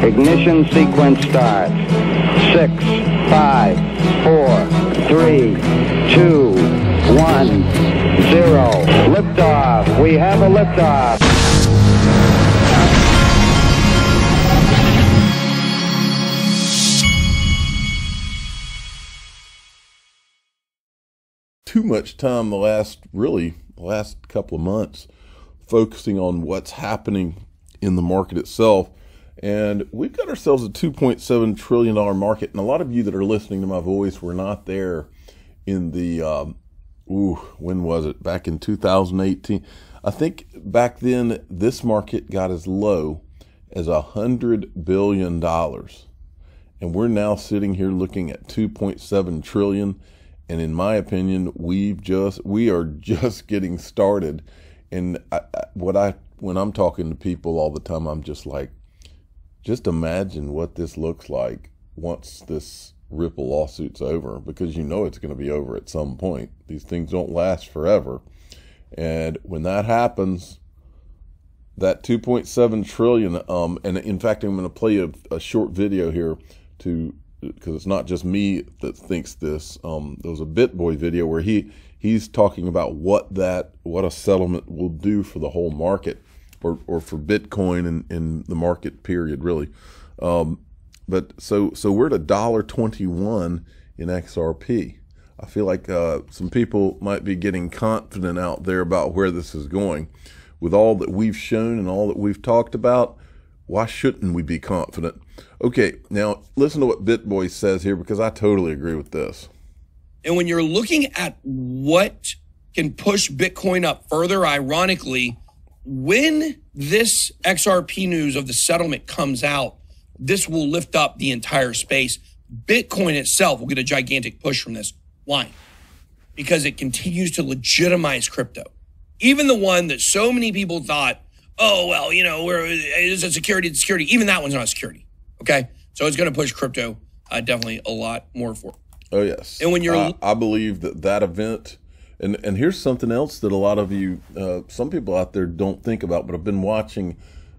Ignition sequence start. 6, 5, 4, 3, 2, 1, 0. Liftoff. We have a liftoff. Too much time the last couple of months focusing on what's happening in the market itself. And we've got ourselves a $2.7 trillion market. And a lot of you that are listening to my voice were not there in the, when was it? Back in 2018. I think back then this market got as low as $100 billion. And we're now sitting here looking at 2.7 trillion. And in my opinion, we are just getting started. And when I'm talking to people all the time, I'm just like, just imagine what this looks like once this Ripple lawsuit's over, because you know it's going to be over at some point. These things don't last forever. And when that happens, that 2.7 trillion, and in fact, I'm going to play a short video here because it's not just me that thinks this. There was a BitBoy video where he's talking about what a settlement will do for the whole market, or for Bitcoin in the market period, really. But so we're at $1.21 in XRP. I feel like some people might be getting confident out there about where this is going. With all that we've shown and all that we've talked about, why shouldn't we be confident? Okay, now listen to what BitBoy says here, because I totally agree with this. And when you're looking at what can push Bitcoin up further, ironically, when this XRP news of the settlement comes out, this will lift up the entire space. Bitcoin itself will get a gigantic push from this. Why? Because it continues to legitimize crypto. Even the one that so many people thought, oh, well, it's a security, even that one's not a security. Okay, so it's going to push crypto definitely a lot more forward. Oh yes, and when you're, I believe that event, and here's something else that a lot of you, some people out there don't think about, but I've been watching,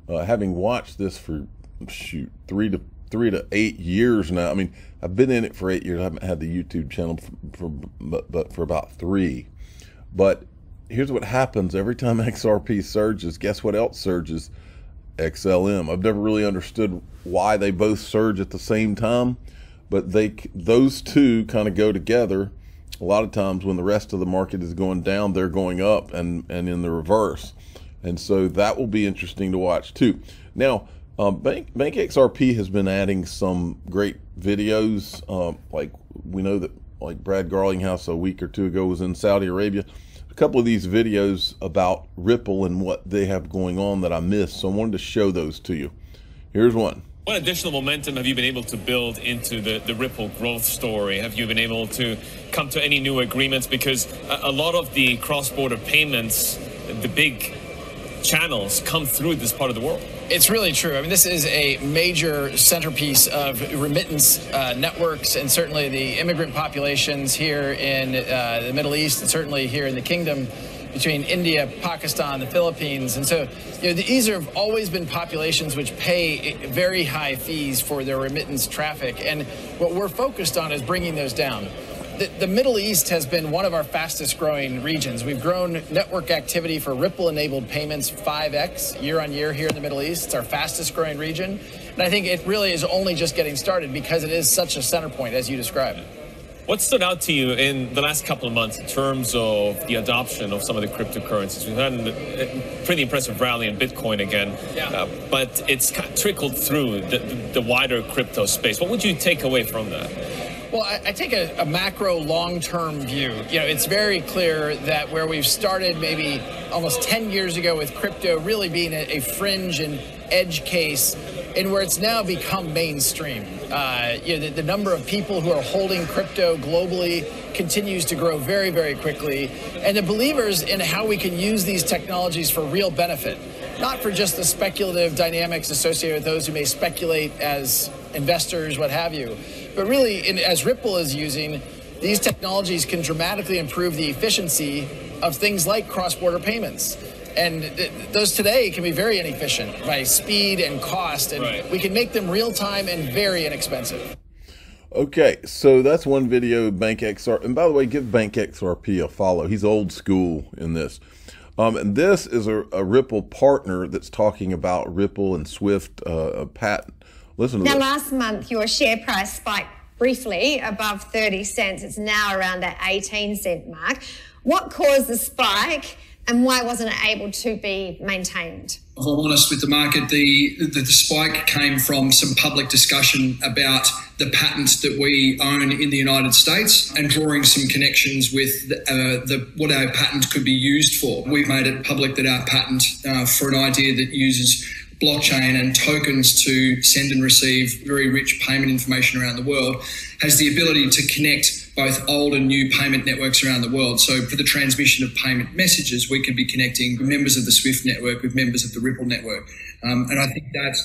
having watched this for 3 to 8 years now. I mean, I've been in it for 8 years. I haven't had the YouTube channel but for about 3. But here's what happens every time XRP surges. Guess what else surges? XLM. I've never really understood why they both surge at the same time, but those two kind of go together. A lot of times when the rest of the market is going down, they're going up, and in the reverse. And so that will be interesting to watch too. Now, Bank XRP has been adding some great videos. Like we know that, like Brad Garlinghouse a week or two ago was in Saudi Arabia. A couple of these videos about Ripple and what they have going on that I missed, so I wanted to show those to you. Here's one. What additional momentum have you been able to build into the Ripple growth story? Have you been able to come to any new agreements? Because a lot of the cross-border payments, the big channels, come through this part of the world. It's really true. I mean, this is a major centerpiece of remittance networks, and certainly the immigrant populations here in the Middle East, and certainly here in the kingdom between India, Pakistan, the Philippines. And so, these have always been populations which pay very high fees for their remittance traffic. And what we're focused on is bringing those down. The Middle East has been one of our fastest growing regions. We've grown network activity for Ripple-enabled payments 5x year on year here in the Middle East. It's our fastest growing region. And I think it really is only just getting started because it is such a center point, as you described. What stood out to you in the last couple of months in terms of the adoption of some of the cryptocurrencies? We've had a pretty impressive rally in Bitcoin again, but it's kind of trickled through the wider crypto space. What would you take away from that? Well, I take a macro long-term view. It's very clear that where we've started maybe almost 10 years ago with crypto really being a fringe and edge case, and where it's now become mainstream. The number of people who are holding crypto globally continues to grow very, very quickly. And the believers in how we can use these technologies for real benefit, not for just the speculative dynamics associated with those who may speculate as investors, what have you. But really, as Ripple is using, these technologies can dramatically improve the efficiency of things like cross-border payments. And those today can be very inefficient by speed and cost, and we can make them real time and very inexpensive. Okay, so that's one video, Bank XR. And by the way, give Bank XRP a follow. He's old school in this. And this is a Ripple partner that's talking about Ripple and Swift patent. Listen to this. Now, last month, your share price spiked briefly above 30 cents. It's now around that 18-cent mark. What caused the spike, and why wasn't it able to be maintained? If I'm honest with the market, the spike came from some public discussion about the patents that we own in the United States and drawing some connections with what our patent could be used for. We've made it public that our patent for an idea that uses blockchain and tokens to send and receive very rich payment information around the world has the ability to connect both old and new payment networks around the world. So for the transmission of payment messages, we could be connecting members of the Swift network with members of the Ripple network. And I think that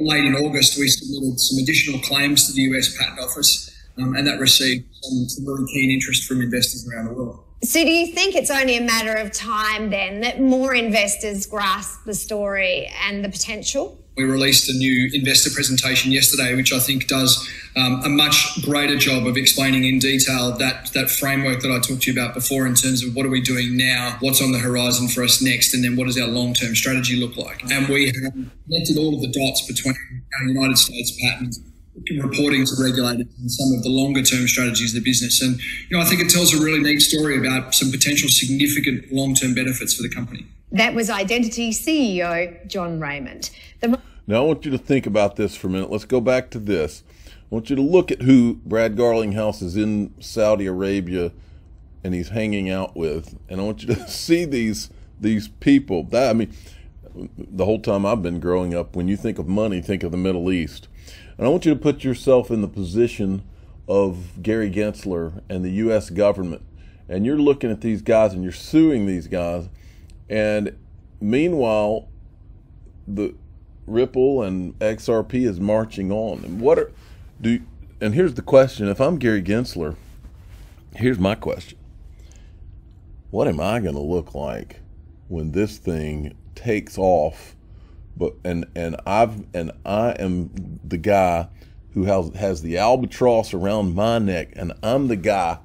late in August, we submitted some additional claims to the US Patent Office, and that received some really keen interest from investors around the world. So do you think it's only a matter of time then that more investors grasp the story and the potential? We released a new investor presentation yesterday, which I think does a much greater job of explaining in detail that framework that I talked to you about before in terms of what are we doing now, what's on the horizon for us next, and then what does our long-term strategy look like. And we have connected all of the dots between our United States patent reporting to regulators and some of the longer-term strategies of the business. And, I think it tells a really neat story about some potential significant long-term benefits for the company. That was Identity CEO John Raymond. Now, I want you to think about this for a minute. Let's go back to this. I want you to look at who Brad Garlinghouse is in Saudi Arabia and he's hanging out with. And I want you to see these people. The whole time I've been growing up, when you think of money, think of the Middle East. And I want you to put yourself in the position of Gary Gensler and the U.S. government. And you're looking at these guys and you're suing these guys. And meanwhile, the Ripple and XRP is marching on. And and here's the question. If I'm Gary Gensler, here's my question. What am I going to look like when this thing takes off? And I am the guy who has the albatross around my neck, and I'm the guy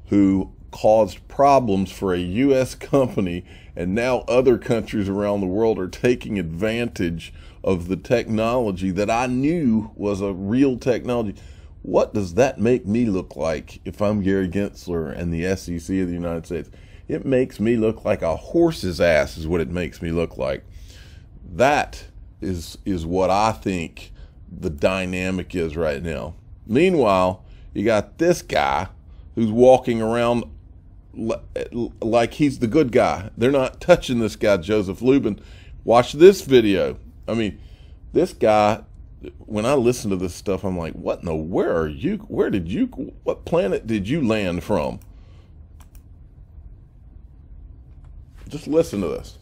who caused problems for a U.S. company, and now other countries around the world are taking advantage of the technology that I knew was a real technology. What does that make me look like if I'm Gary Gensler and the SEC of the United States? It makes me look like a horse's ass is what it makes me look like. That is what I think the dynamic is right now. Meanwhile, you got this guy who's walking around like he's the good guy. They're not touching this guy, Joseph Lubin. Watch this video. This guy, when I listen to this stuff, I'm like, what in the, what planet did you land from? Just listen to this.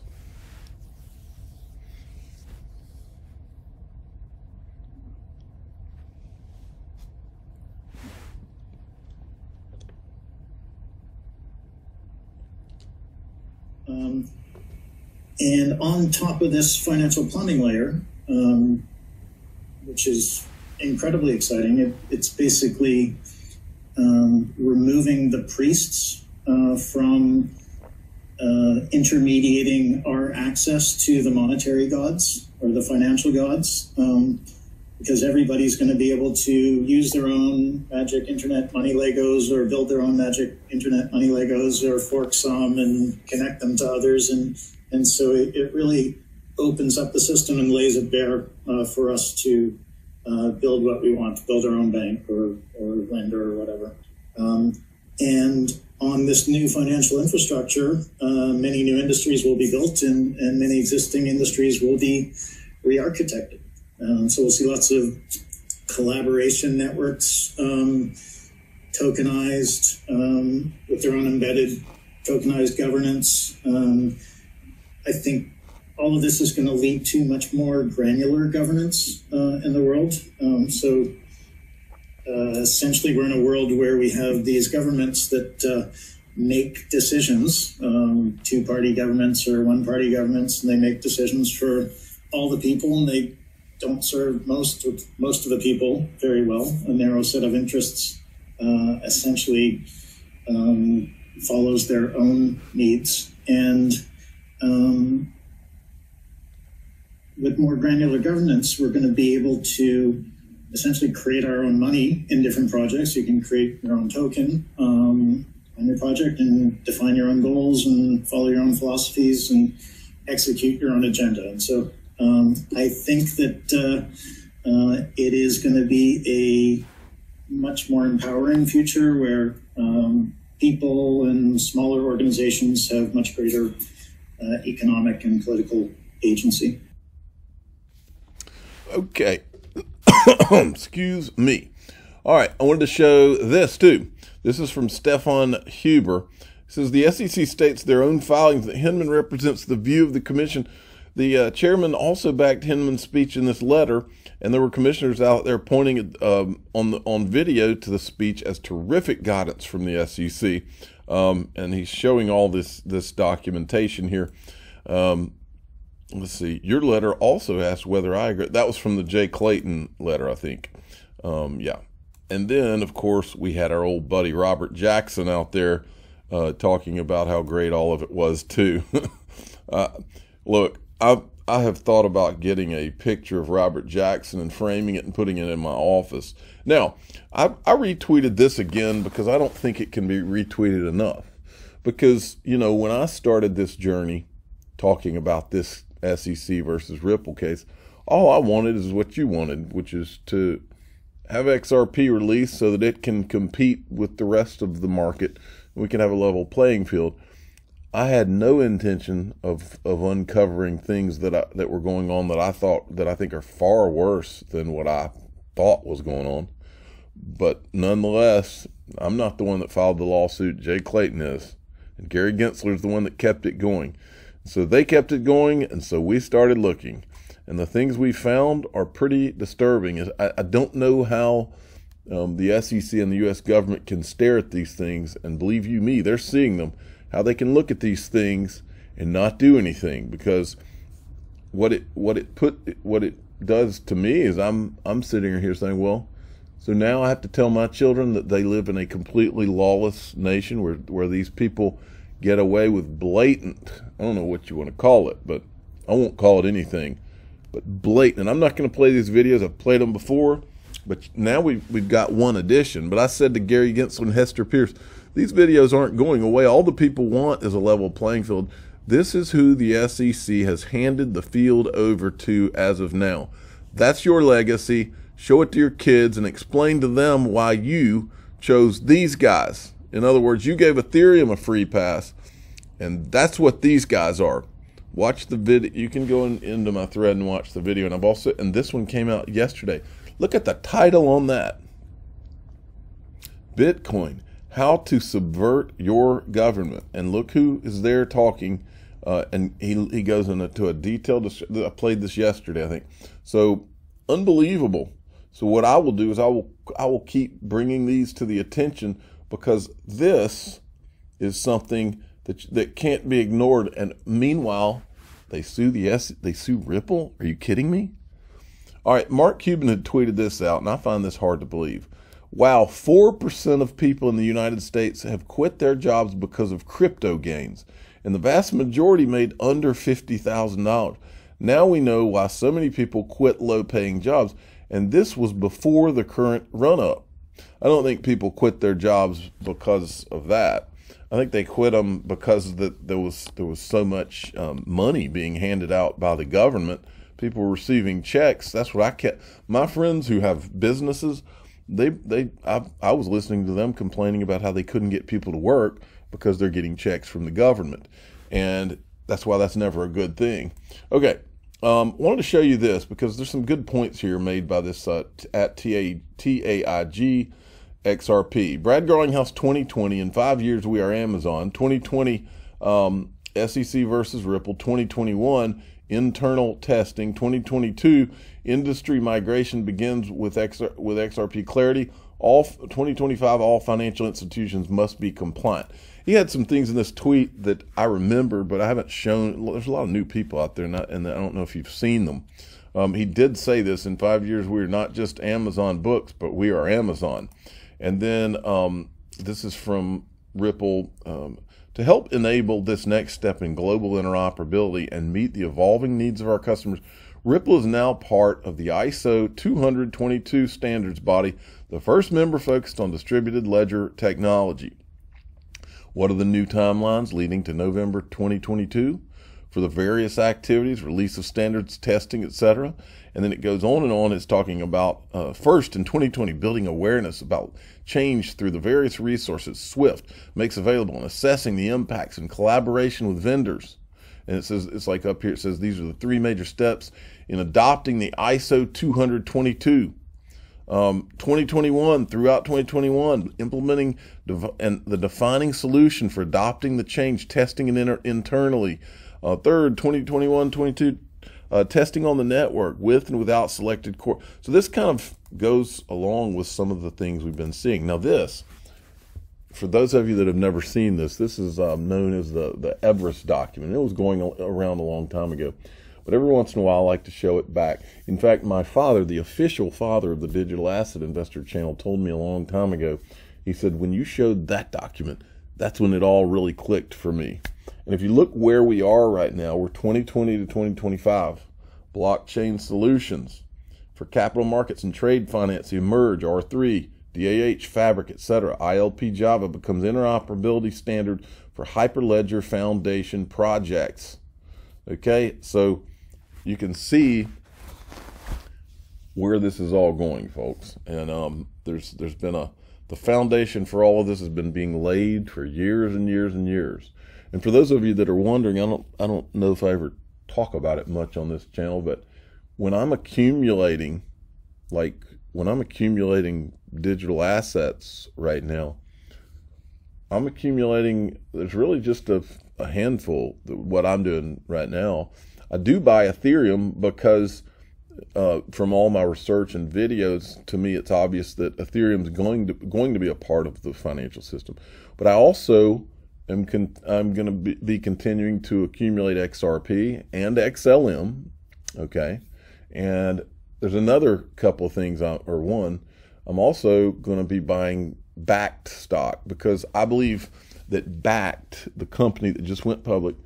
And on top of this financial plumbing layer, which is incredibly exciting, it's basically removing the priests from intermediating our access to the monetary gods or the financial gods, because everybody's going to be able to use their own magic internet money Legos or build their own magic internet money Legos or fork some and connect them to others. And so it really opens up the system and lays it bare for us to build what we want, build our own bank or lender or whatever. And on this new financial infrastructure, many new industries will be built and many existing industries will be re-architected. So we'll see lots of collaboration networks, tokenized, with their own embedded tokenized governance. I think all of this is going to lead to much more granular governance in the world. Essentially, we're in a world where we have these governments that make decisions, two-party governments or one-party governments, and they make decisions for all the people, and they don't serve most of the people very well. A narrow set of interests essentially follows their own needs. And with more granular governance, we're going to be able to essentially create our own money in different projects. You can create your own token on your project and define your own goals and follow your own philosophies and execute your own agenda. And so I think that it is going to be a much more empowering future where people and smaller organizations have much greater economic and political agency. Okay. Excuse me. All right. I wanted to show this too. This is from Stefan Huber. It says the SEC states their own filings that Hinman represents the view of the commission. The chairman also backed Hinman's speech in this letter, and there were commissioners out there pointing on video to the speech as terrific guidance from the SEC. And he's showing all this documentation here. Let's see. Your letter also asked whether I agree. That was from the Jay Clayton letter, I think. Yeah. And then, of course, we had our old buddy Robert Jackson out there talking about how great all of it was, too. Look, I have thought about getting a picture of Robert Jackson and framing it and putting it in my office. Now, I retweeted this again because I don't think it can be retweeted enough. Because, you know, when I started this journey talking about this SEC versus Ripple case, all I wanted is what you wanted, which is to have XRP released so that it can compete with the rest of the market. We can have a level playing field. I had no intention of uncovering things that were going on that I think are far worse than what I thought was going on. But nonetheless, I'm not the one that filed the lawsuit. Jay Clayton is, and Gary Gensler is the one that kept it going. So they kept it going, and so we started looking. And the things we found are pretty disturbing. I don't know how the SEC and the U.S. government can stare at these things, and believe you me, they're seeing them, how they can look at these things and not do anything. Because what it does to me is I'm sitting here saying, well, so now I have to tell my children that they live in a completely lawless nation where these people get away with blatant, I don't know what you want to call it, but I won't call it anything, but blatant. And I'm not going to play these videos. I've played them before, but now we've got one addition. But I said to Gary Gensler and Hester Pierce, these videos aren't going away. All the people want is a level playing field. This is who the SEC has handed the field over to as of now. That's your legacy. Show it to your kids and explain to them why you chose these guys. In other words, you gave Ethereum a free pass, and that's what these guys are. Watch the video. You can go into my thread and watch the video. And this one came out yesterday. Look at the title on that. Bitcoin, how to subvert your government. And look who is there talking. And he goes into a detailed, I played this yesterday, I think. So unbelievable. So what I will do is I will keep bringing these to the attention, because this is something that can't be ignored. And meanwhile, they sue they sue Ripple. Are you kidding me? All right, Mark Cuban had tweeted this out, and I find this hard to believe. Wow, 4% of people in the United States have quit their jobs because of crypto gains, and the vast majority made under $50,000. Now we know why so many people quit low-paying jobs, and this was before the current run-up. I don't think people quit their jobs because of that. I think they quit them because there was so much money being handed out by the government. People were receiving checks. That's what I kept. My friends who have businesses, I was listening to them complaining about how they couldn't get people to work because they're getting checks from the government, and that's why that's never a good thing. Okay. Wanted to show you this because there's some good points here made by this at TAIG XRP. Brad Garlinghouse 2020, in 5 years we are Amazon. 2020 SEC versus Ripple. 2021 internal testing. 2022 industry migration begins with XRP clarity. all 2025, all financial institutions must be compliant. He had some things in this tweet that I remember, but I haven't shown. There's a lot of new people out there, and I don't know if you've seen them. He did say this: in 5 years, we are not just Amazon books, but we are Amazon. And then this is from Ripple. To help enable this next step in global interoperability and meet the evolving needs of our customers, Ripple is now part of the ISO 20022 standards body, the first member focused on distributed ledger technology. What are the new timelines leading to November 2022 for the various activities, release of standards, testing, etc.? And then it goes on and on. It's talking about, first in 2020, building awareness about change through the various resources SWIFT makes available and assessing the impacts in collaboration with vendors. And it says, it's like up here, it says these are the 3 major steps in adopting the ISO 20022. 2021, throughout 2021, implementing the defining solution for adopting the change, testing and internally. Third, 2021-22, testing on the network with and without selected core. So this kind of goes along with some of the things we've been seeing. Now this, for those of you that have never seen this, this is known as the Everest document. It was going around a long time ago, but every once in a while I like to show it back. In fact, my father, the official father of the Digital Asset Investor channel, told me a long time ago, he said, when you showed that document, that's when it all really clicked for me. And if you look where we are right now, we're 2020 to 2025. Blockchain solutions for capital markets and trade finance emerge, R3, DAH, Fabric, etc. ILP Java becomes interoperability standard for Hyperledger Foundation projects. Okay, so you can see where this is all going, folks. And there's been the foundation for all of this has been being laid for years and years and years. And for those of you that are wondering, I don't know if I ever talk about it much on this channel, but when I'm accumulating, digital assets right now, I'm accumulating, there's really just a handful, what I'm doing right now. I do buy Ethereum because from all my research and videos, to me it's obvious that Ethereum is going to be a part of the financial system. But I also I'm going to be continuing to accumulate XRP and XLM, okay? And there's another couple of things, I'm also going to be buying Backed stock, because I believe that Backed, the company that just went public,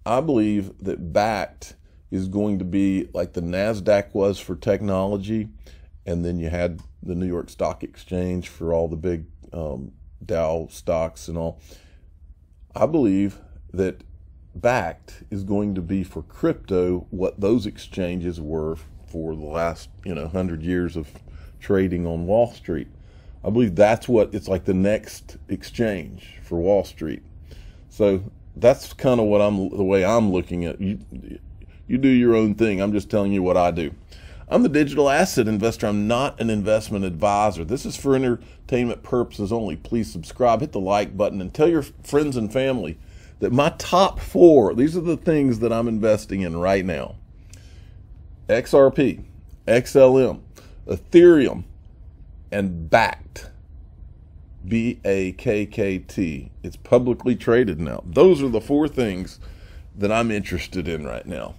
I believe that Backed is going to be like the NASDAQ was for technology, and then you had the New York Stock Exchange for all the big Dow stocks and all. I believe that Backed is going to be for crypto what those exchanges were for the last 100 years of trading on Wall Street. I believe that's what it's like, the next exchange for Wall Street. So that's kind of what the way I'm looking at. You do your own thing. I'm just telling you what I do. I'm the digital asset investor. I'm not an investment advisor. This is for entertainment purposes only. Please subscribe, hit the like button, and tell your friends and family that my top 4, these are the things that I'm investing in right now. XRP, XLM, Ethereum, and Backed. B-A-K-K-T. It's publicly traded now. Those are the 4 things that I'm interested in right now.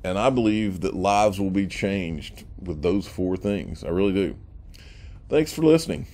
And I believe that lives will be changed with those 4 things. I really do. Thanks for listening.